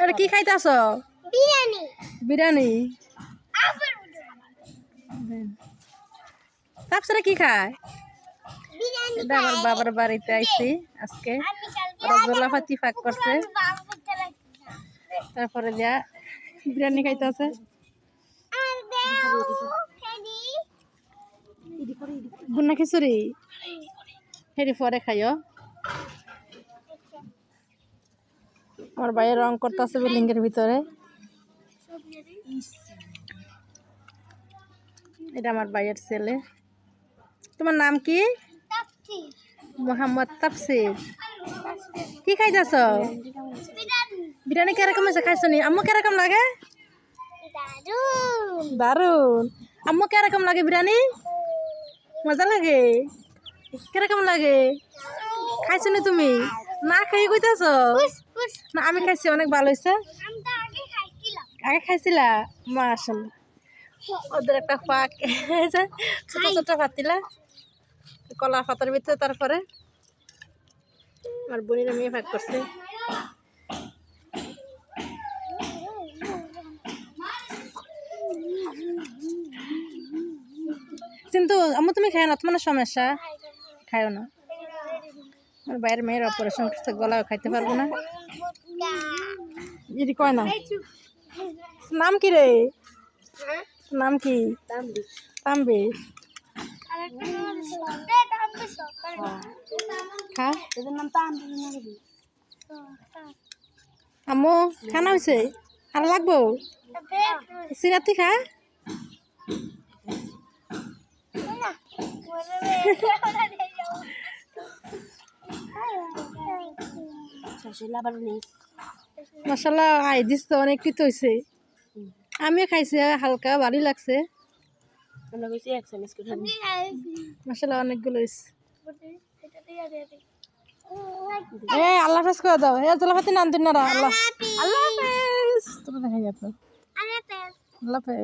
এটা কি খাইতাছ? বিরিয়ানি বিরিয়ানি। তাপসরা কি খায়? বিরিয়ানি এটা আমার বাবার বাড়িতে আইছি আজকে। ওরা গোলাপাতি পাক করছে, তারপরে যা বিরিয়ানি খাইতেছে। বুনা খিচুড়ি হেরি পরে খাইও। আমার ভাইয়ের রং করতেছে বিল্ডিংয়ের ভিতরে। এটা আমার ভাইয়ের ছেলে। তোমার নাম কি? মোহাম্মদ তাফসির। কি খাইতেছ? বিরিয়ানি কিরকম আছে খাইছো নি? আম্মু কিরকম লাগে? দারুন। আম্মু কিরকম লাগে বিরিয়ানি? মজা লাগে? কিরকম লাগে? খাইছো নি তুমি? না খাই কইতাছ? না আমি খাইছি, অনেক ভালো হয়েছে। আগে খাইছিলা? মাশাআল্লাহ। ওদের একটা পাক ছোট ছোট পাতিলা কলা পাতার ভিতরে, তারপরে আমার বোনেরা মেয়ে ভাগ করছে। কিন্তু আম্মু তুমি খাই না, তোমার সমস্যা, খাইও না। আমার বাইরের মেয়ের অপারেশন করতে, গলাও খাইতে পারবো না। যদি কয় না নাম কি রে? নাম কি? তাম্বি। খা আম্মু, খানা হয়েছে আর লাগবো? সিরাতি খা। মশলা আই দিস তো অনেক কিছু হয়েছে। আমিও খাইছি, হালকা ভালোই লাগছে। মশলা অনেকগুলো হয়েছে। আল্লাহ হাফেজ করে দাও। জলাপাতি নাম দিন না। আল্লাহ হাফেজ। তোমরা দেখা যেত। আল্লাহ হাফেজ।